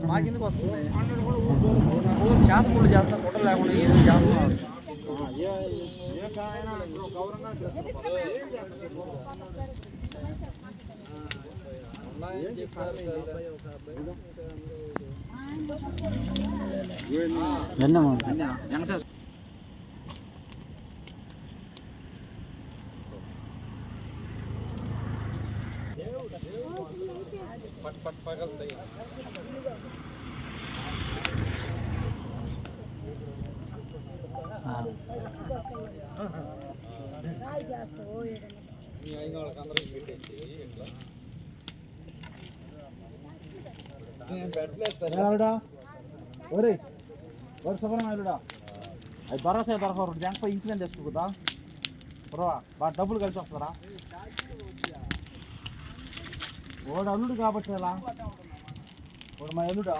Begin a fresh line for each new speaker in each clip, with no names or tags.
మాకెందుకు వస్తుంది? చేతపూడి చేస్తా, పుట్ట లేకుండా ఏమి చేస్తున్నారు? అది భరోసా దొరకరు బ్యాంక్ ఇన్సూరెన్స్ తెచ్చుకోదా బాగా డబ్బులు కలిసి వస్తారా? వాడు అల్లుడు కాబట్టి ఎలా వాడు మా అల్లుడా?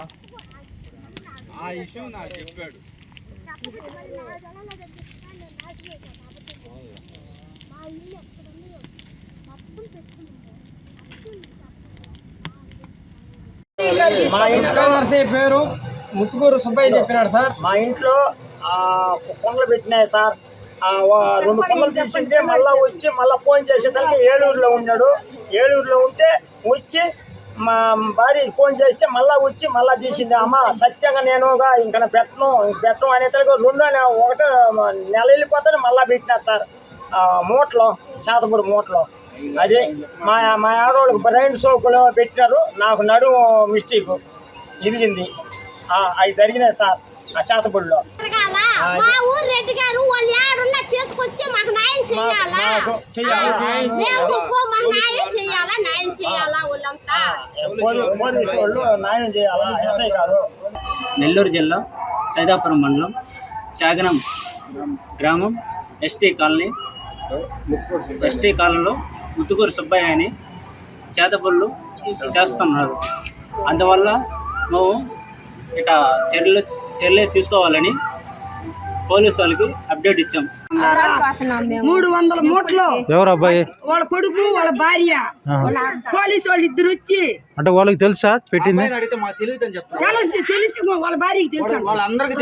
ఆ విషయం నాకు చెప్పాడు.
మా ఇంట్లో పేరు ముత్తుకూరు సుబ్బయ్య చెప్పినాడు సార్. మా ఇంట్లో కొంగలు పెట్టినాయి సార్. 2 కొంగలు తీసింది. మళ్ళీ వచ్చి మళ్ళీ ఫోన్ చేసేదానికి ఏలూరులో ఉన్నాడు. ఏలూరులో ఉంటే వచ్చి మా భార్య ఫోన్ చేస్తే మళ్ళీ వచ్చి మళ్ళీ తీసింది. అమ్మ సత్యంగా నేనుగా ఇంకా పెట్టను అనేసరికి 1 నెల వెళ్ళిపోతాను మళ్ళీ పెట్టినారు సార్. మూటలో చేతపూడి మూటలో అదే మా ఆడవాళ్ళకి బ్రెయిన్ సోకులు పెట్టినారు. నాకు నడుము మిస్టేక్ ఇరిగింది. అవి జరిగినాయి సార్ ఆ చేతపూడిలో.
నెల్లూరు జిల్లా సైదాపురం మండలం చాగనం గ్రామం ఎస్టీ కాలనీలో ముత్తుకూరు సుబ్బయ్య అని చేతపూళ్ళు చేస్తున్నారు. అందువల్ల మేము ఇట చర్యలు తీసుకోవాలని పోలీసు వాళ్ళకి అప్డేట్ ఇచ్చాం.
300 మూటలు
ఎవరు అబ్బాయి
వాళ్ళ కొడుకు వాళ్ళ భార్య పోలీసు వాళ్ళు ఇద్దరు వచ్చి
అంటే వాళ్ళకి తెలుసా పెట్టింది?
తెలిసి వాళ్ళ భార్యకి తెలుసు.
వాళ్ళందరికీ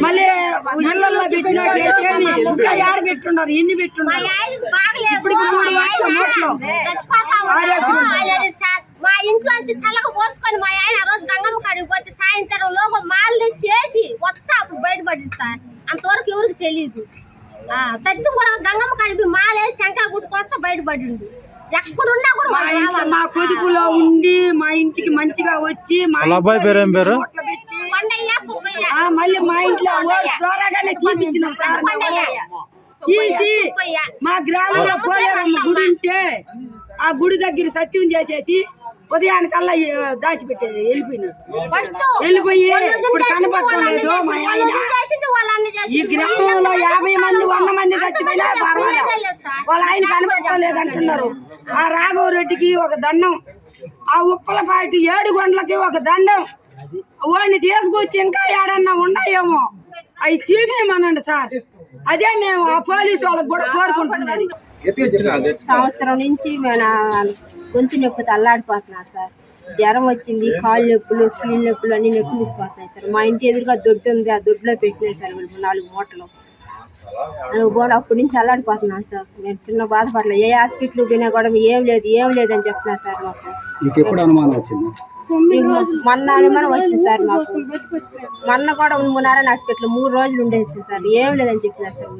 మళ్ళీ ఇళ్లలో పెట్టినట్టేమి ఇంకా ఏడ పెట్టున్నారు, ఎన్ని పెట్టున్నారు? ఇప్పటికి 3 లక్షల మూటలు.
మా ఇంట్లోంచి తలకు పోసుకొని మా ఆయన ఆ రోజు గంగమ్మ కాడికి పోతే సాయంత్రం లోగో మాల్ని చేసి వచ్చా అప్పుడు బయటపడింది సార్. అంతవరకు ఎవరికి తెలియదు. సత్యం కూడా గంగమ్మ కాడికి మాలేసి టెంకాయ గుట్టుకొచ్చా బయటపడింది. ఎక్కడున్నా కూడా
మా పొదుపులో ఉండి మా ఇంటికి మంచిగా వచ్చి
అబ్బాయి పేరు ఏం పేరు?
మళ్ళీ మా ఇంట్లో ద్వారాగానే తీపిచ్చినాం సార్. తీసి మా గ్రామంలో పోలేరమ్మ గుడి ఉంటే ఆ గుడి దగ్గర సత్యం చేసేసి ఉదయానికల్లా దాచిపెట్టేది వెళ్ళిపోయి ఇప్పుడు కనపడటం లేదు. మా ఆయన ఈ గ్రామంలో 50 మంది 100 మంది చచ్చిపోయినా పర్వాలేదు, వాళ్ళ ఆయన కనపడటం లేదంటున్నారు. ఆ రాఘవరెడ్డికి ఒక దండం, ఆ ఉప్పలపాటి 7 గంటలకి ఒక దండం. వాడిని తీసుకొచ్చి ఇంకా ఏడన్నా ఉన్నాయేమో అవి చూపించమనండి సార్. అదే మేము ఆ పోలీసు వాళ్ళకి కూడా కోరుకుంటున్నది.
సంవత్సరం నుంచి గొంతు నొప్పితో అల్లాడిపోతున్నా సార్. జ్వరం వచ్చింది, కాళ్ళు నొప్పులు, కీళ్ళ నొప్పులు అన్ని నొప్పిపోతున్నాయి సార్. మా ఇంటి ఎదురుగా దొడ్డు ఉంది, ఆ దొడ్డులో పెట్టినాయి సార్ 4 మూటలు. అప్పటి నుంచి అల్లాడిపోతున్నాను సార్. నేను చిన్న బాధపడలే. ఏ హాస్పిటల్ పోయినా కూడా ఏం లేదు అని చెప్తున్నా సార్. మాకు మొన్న అనుమానం వచ్చింది సార్. మాకు మొన్న కూడా నారాయణ హాస్పిటల్ 3 రోజులు ఉండేది సార్. ఏం లేదని చెప్పినారు సార్.